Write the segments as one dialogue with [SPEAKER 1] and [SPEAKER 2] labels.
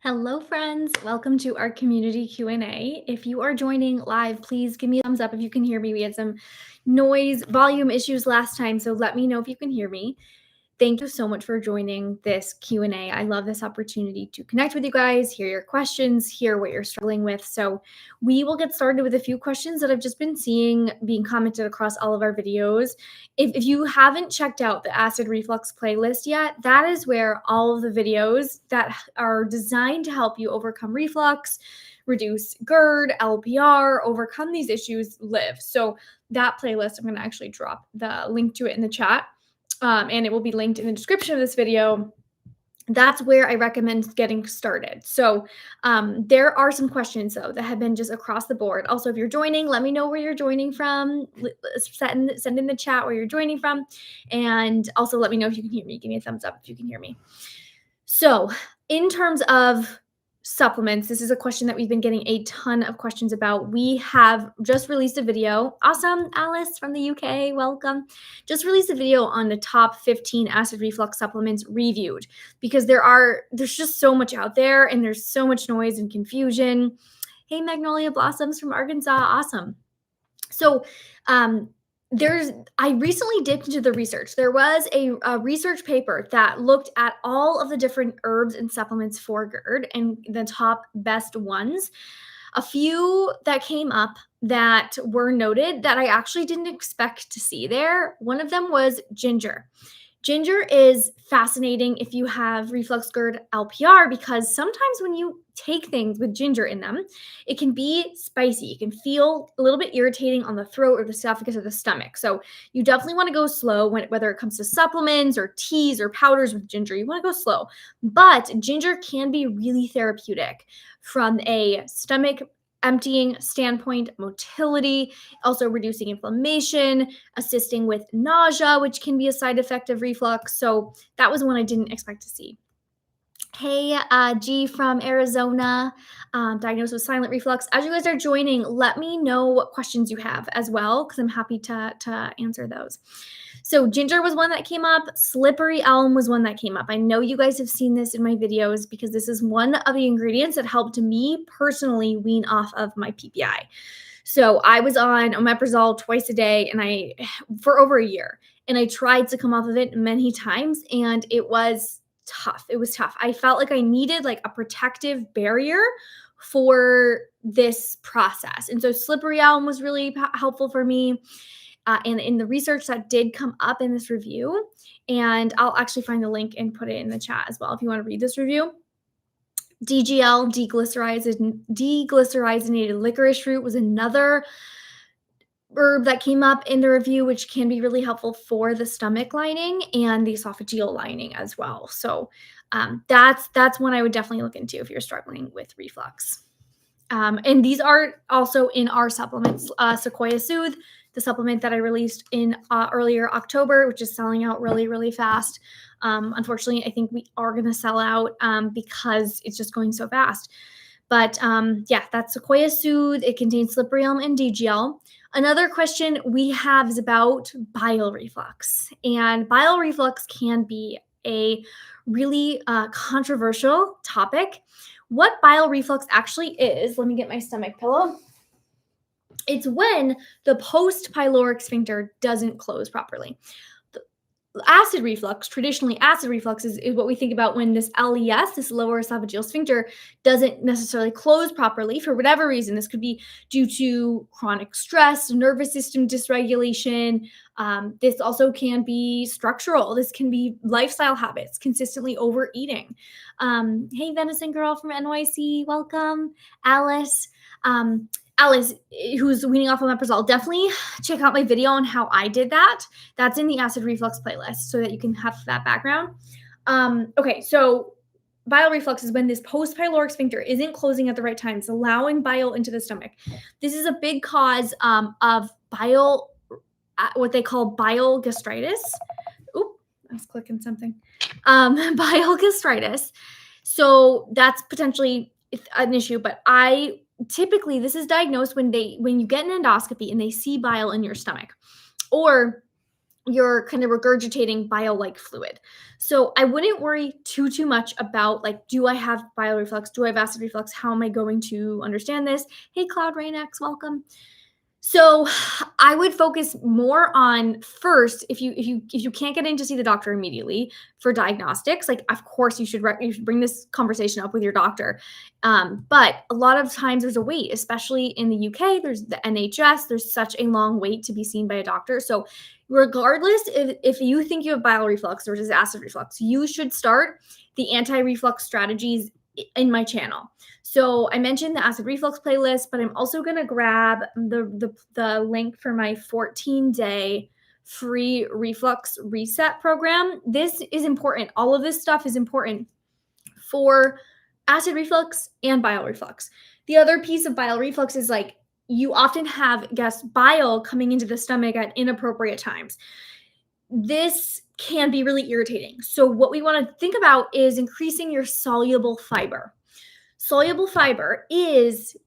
[SPEAKER 1] Hello, friends. Welcome to our community Q&A. If you are joining live, please give me a thumbs up if you can hear me. We had some noise volume issues last time, so let me know if you can hear me. Thank you so much for joining this Q&A. I love this opportunity to connect with you guys, hear your questions, hear what you're struggling with. So we will get started with a few questions that I've just been seeing being commented across all of our videos. If you haven't checked out the acid reflux playlist yet, that is where all of the videos that are designed to help you overcome reflux, reduce GERD, LPR, overcome these issues live. So that playlist, I'm going to actually drop the link to it in the chat. And it will be linked in the description of this video. That's where I recommend getting started. So there are some questions, though, that have been just across the board. Also, if you're joining, let me know where you're joining from. Send in the chat where you're joining from. And also let me know if you can hear me. Give me a thumbs up if you can hear me. So in terms of supplements, this is a question that we've been getting a ton of questions about. We have just released a video. Awesome, Alice from the UK, welcome. Just released a video on the top 15 acid reflux supplements reviewed because there's just so much out there and there's so much noise and confusion. Hey, Magnolia Blossoms from Arkansas, awesome. So I recently dipped into the research. There was a research paper that looked at all of the different herbs and supplements for GERD and the top best ones. A few that came up that were noted that I actually didn't expect to see there. One of them was ginger. Ginger is fascinating if you have reflux GERD LPR because sometimes when you take things with ginger in them, it can be spicy. It can feel a little bit irritating on the throat or the esophagus or the stomach. So you definitely want to go slow whether it comes to supplements or teas or powders with ginger. You want to go slow. But ginger can be really therapeutic from a stomach emptying standpoint, motility, also reducing inflammation, assisting with nausea, which can be a side effect of reflux. So that was one I didn't expect to see. Hey, G from Arizona, diagnosed with silent reflux. As you guys are joining, let me know what questions you have as well, because I'm happy to answer those. So ginger was one that came up. Slippery elm was one that came up. I know you guys have seen this in my videos because this is one of the ingredients that helped me personally wean off of my PPI. So I was on omeprazole twice a day for over a year, and I tried to come off of it many times, and it was tough. It was tough. I felt like I needed like a protective barrier for this process. And so slippery elm was really helpful for me. And in the research that did come up in this review, and I'll actually find the link and put it in the chat as well if you want to read this review. DGL, deglycerinated licorice root, was another herb that came up in the review, which can be really helpful for the stomach lining and the esophageal lining as well. So that's one I would definitely look into if you're struggling with reflux. And these are also in our supplements. Sequoia Soothe, the supplement that I released in earlier October, which is selling out really, really fast. Unfortunately, I think we are going to sell out because it's just going so fast. But yeah, that's Sequoia Soothe. It contains slippery elm and DGL. Another question we have is about bile reflux. And bile reflux can be a really controversial topic. What bile reflux actually is, let me get my stomach pillow. It's when the post-pyloric sphincter doesn't close properly. Acid reflux, traditionally acid reflux is what we think about when this LES, this lower esophageal sphincter, doesn't necessarily close properly for whatever reason. This could be due to chronic stress, nervous system dysregulation. This also can be structural. This can be lifestyle habits, consistently overeating. Hey, Venison Girl from NYC, welcome. Alice. Alice, who's weaning off omeprazole, definitely check out my video on how I did that. That's in the acid reflux playlist so that you can have that background. Okay, so bile reflux is when this post-pyloric sphincter isn't closing at the right time. It's allowing bile into the stomach. This is a big cause of bile, what they call bile gastritis. Oop, I was clicking something. Bile gastritis. So that's potentially an issue, but typically this is diagnosed when you get an endoscopy and they see bile in your stomach, or you're kind of regurgitating bile-like fluid. So I wouldn't worry too much about like, do I have bile reflux? Do I have acid reflux? How am I going to understand this? Hey, Cloud Rain X, welcome. So I would focus more on first, if you can't get in to see the doctor immediately for diagnostics, like of course you should bring this conversation up with your doctor. But a lot of times there's a wait, especially in the UK. There's the NHS. There's such a long wait to be seen by a doctor. So regardless, if you think you have bile reflux versus acid reflux, you should start the anti-reflux strategies in my channel. So I mentioned the acid reflux playlist, but I'm also going to grab the link for my 14-day free reflux reset program. This is important. All of this stuff is important for acid reflux and bile reflux. The other piece of bile reflux is like you often have bile coming into the stomach at inappropriate times. This can be really irritating. So what we want to think about is increasing your soluble fiber. Soluble fiber is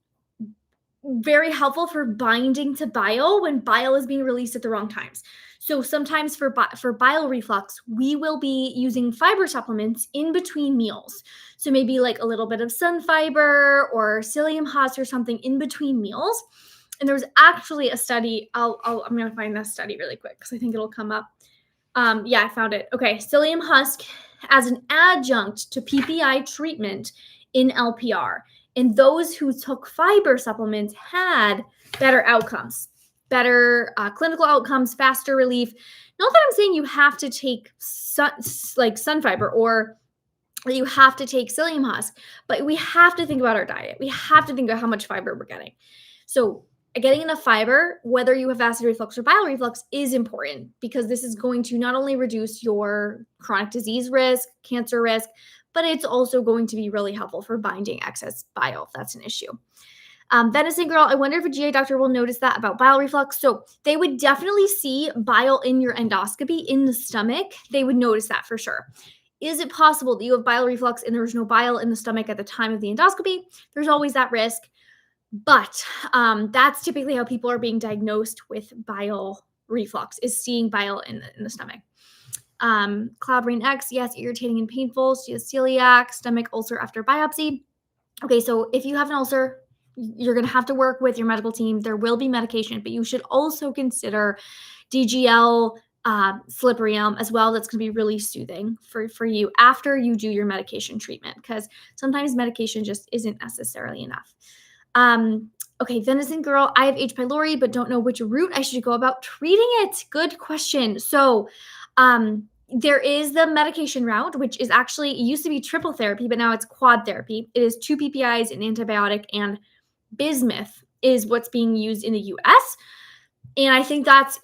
[SPEAKER 1] very helpful for binding to bile when bile is being released at the wrong times. So sometimes for bile reflux, we will be using fiber supplements in between meals. So maybe like a little bit of sun fiber or psyllium husk or something in between meals. And there was actually a study. I'm going to find that study really quick because I think it'll come up. Yeah, I found it. Okay, psyllium husk as an adjunct to PPI treatment in LPR. And those who took fiber supplements had better outcomes, better clinical outcomes, faster relief. Not that I'm saying you have to take sun fiber or that you have to take psyllium husk, but we have to think about our diet. We have to think about how much fiber we're getting. So getting enough fiber, whether you have acid reflux or bile reflux, is important because this is going to not only reduce your chronic disease risk, cancer risk, but it's also going to be really helpful for binding excess bile if that's an issue. Venison Girl, I wonder if a GI doctor will notice that about bile reflux. So they would definitely see bile in your endoscopy in the stomach. They would notice that for sure. Is it possible that you have bile reflux and there's no bile in the stomach at the time of the endoscopy? There's always that risk. But that's typically how people are being diagnosed with bile reflux, is seeing bile in the stomach. Cloud Rain X, yes, irritating and painful. She has celiac, stomach ulcer after biopsy. Okay, so if you have an ulcer, you're going to have to work with your medical team. There will be medication, but you should also consider DGL, Sliprium as well. That's going to be really soothing for you after you do your medication treatment, because sometimes medication just isn't necessarily enough. Okay, Venison Girl, I have H. pylori, but don't know which route I should go about treating it. Good question. So there is the medication route, which is actually, it used to be triple therapy, but now it's quad therapy. It is 2 PPIs, an antibiotic, and bismuth is what's being used in the US. And I think that's,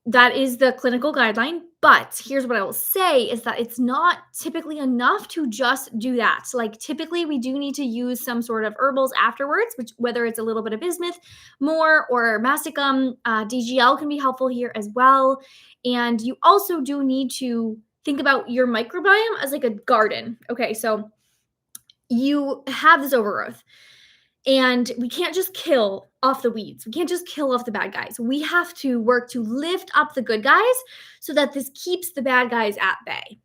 [SPEAKER 1] that is the clinical guideline. But here's what I will say is that it's not typically enough to just do that. So like typically we do need to use some sort of herbals afterwards, which whether it's a little bit of bismuth more or masticum, DGL can be helpful here as well. And you also do need to think about your microbiome as like a garden. Okay, so you have this overgrowth. And we can't just kill off the weeds. We can't just kill off the bad guys. We have to work to lift up the good guys so that this keeps the bad guys at bay.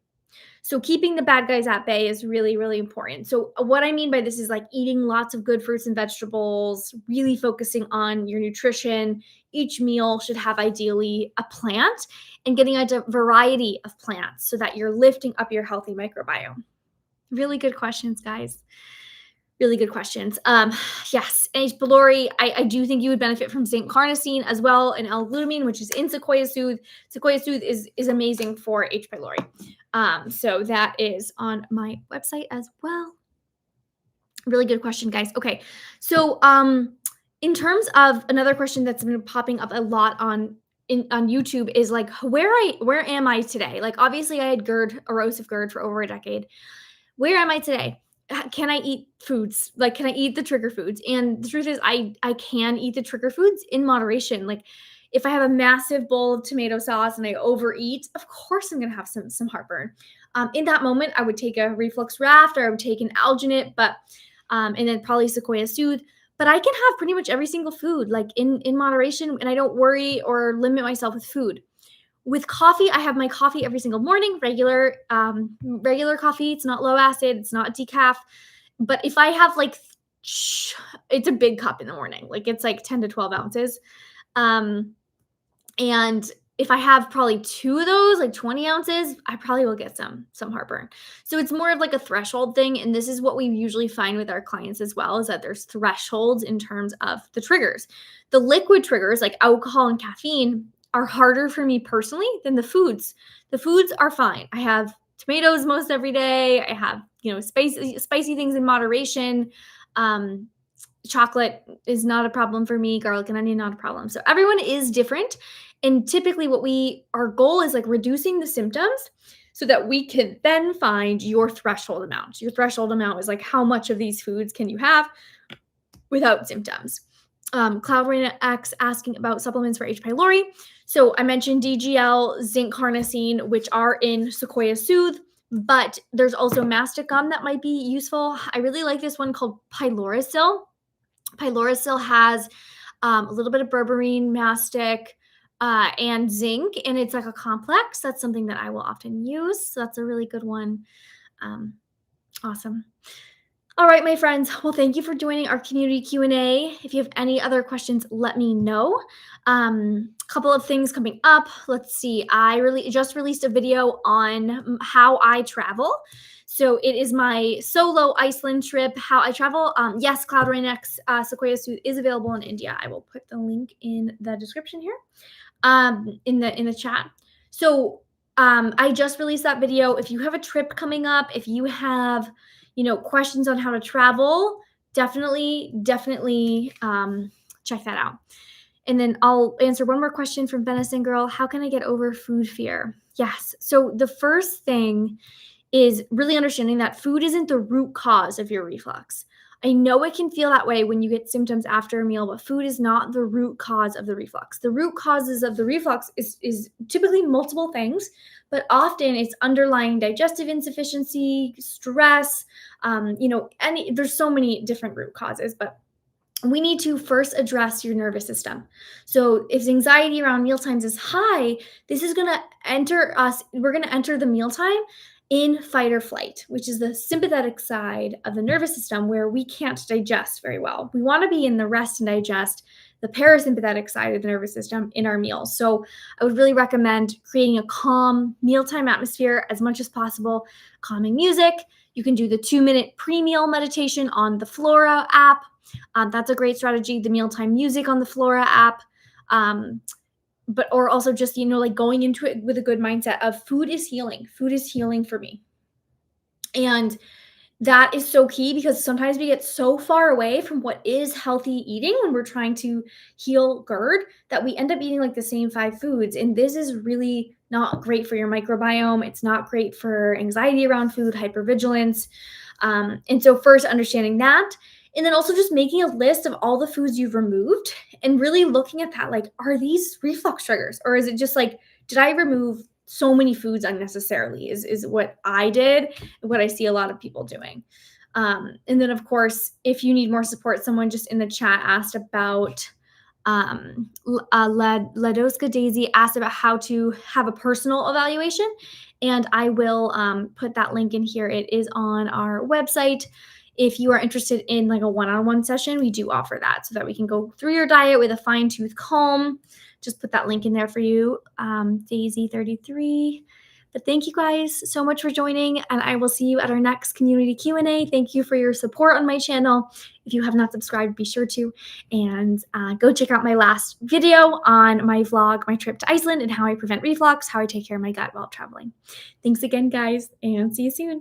[SPEAKER 1] So keeping the bad guys at bay is really, really important. So what I mean by this is like eating lots of good fruits and vegetables, really focusing on your nutrition. Each meal should have ideally a plant and getting a variety of plants so that you're lifting up your healthy microbiome. Really good questions, guys. Really good questions. Yes, H. pylori, I do think you would benefit from zinc carnosine as well, and L-glutamine, which is in Sequoia Soothe. Sequoia Soothe is amazing for H. pylori. So that is on my website as well. Really good question, guys. Okay, so in terms of another question that's been popping up a lot on YouTube is like, where am I today? Like, obviously, I had GERD, erosive GERD, for over a decade. Where am I today? Can I eat foods? Like, can I eat the trigger foods? And the truth is I can eat the trigger foods in moderation. Like if I have a massive bowl of tomato sauce and I overeat, of course I'm going to have some heartburn. In that moment, I would take a reflux raft or I would take an alginate, and then probably Sequoia Soothe. But I can have pretty much every single food like in moderation, and I don't worry or limit myself with food. With coffee, I have my coffee every single morning, regular coffee. It's not low acid, it's not decaf. But if I have like, it's a big cup in the morning, like it's like 10 to 12 ounces. Um, and if I have probably 2 of those, like 20 ounces, I probably will get some heartburn. So it's more of like a threshold thing, and this is what we usually find with our clients as well, is that there's thresholds in terms of the triggers. The liquid triggers, like alcohol and caffeine, are harder for me personally than the foods. The foods are fine. I have tomatoes most every day. I have, spicy things in moderation. Um, Chocolate is not a problem for me. Garlic and onion, not a problem. So everyone is different. And typically our goal is like reducing the symptoms so that we can then find your threshold amount. Your threshold amount is like how much of these foods can you have without symptoms. Cloud Rain X asking about supplements for H. pylori. So I mentioned DGL, zinc carnosine, which are in Sequoia Soothe, but there's also mastic gum that might be useful. I really like this one called Pylorisil. Pylorisil has a little bit of berberine, mastic, and zinc, and it's like a complex. That's something that I will often use. So that's a really good one. Awesome. All right, my friends. Well, thank you for joining our community Q&A. If you have any other questions, let me know. Couple of things coming up. Let's see. I just released a video on how I travel. So it is my solo Iceland trip, how I travel. Yes, Cloud Rain X Sequoia Soothe is available in India. I will put the link in the description here, in the chat. So I just released that video. If you have a trip coming up, if you have questions on how to travel, definitely check that out. And then I'll answer one more question from Venison Girl. How can I get over food fear? Yes. So the first thing is really understanding that food isn't the root cause of your reflux. I know it can feel that way when you get symptoms after a meal, but food is not the root cause of the reflux. The root causes of the reflux is typically multiple things, but often it's underlying digestive insufficiency, stress, there's so many different root causes, but we need to first address your nervous system. So if anxiety around mealtimes is high, this is going to we're going to enter the mealtime in fight or flight, which is the sympathetic side of the nervous system where we can't digest very well. We want to be in the rest and digest, the parasympathetic side of the nervous system, in our meals. So I would really recommend creating a calm mealtime atmosphere as much as possible, calming music. You can do the 2-minute pre-meal meditation on the Flora app. That's a great strategy. The mealtime music on the Flora app. Or also just, like going into it with a good mindset of food is healing. Food is healing for me. And that is so key because sometimes we get so far away from what is healthy eating when we're trying to heal GERD that we end up eating like the same 5 foods. And this is really not great for your microbiome. It's not great for anxiety around food, hypervigilance. And so first understanding that, and then also just making a list of all the foods you've removed and really looking at that, like, are these reflux triggers? Or is it just like, did I remove so many foods unnecessarily is what I did, and what I see a lot of people doing. And then, of course, if you need more support, someone just in the chat asked about, Ladoska Daisy asked about how to have a personal evaluation. And I will put that link in here. It is on our website. If you are interested in like a one-on-one session, we do offer that so that we can go through your diet with a fine-tooth comb. Just put that link in there for you, Daisy33. But thank you guys so much for joining, and I will see you at our next community Q&A. Thank you for your support on my channel. If you have not subscribed, be sure to, and go check out my last video on my vlog, my trip to Iceland, and how I prevent reflux, how I take care of my gut while traveling. Thanks again, guys, and see you soon.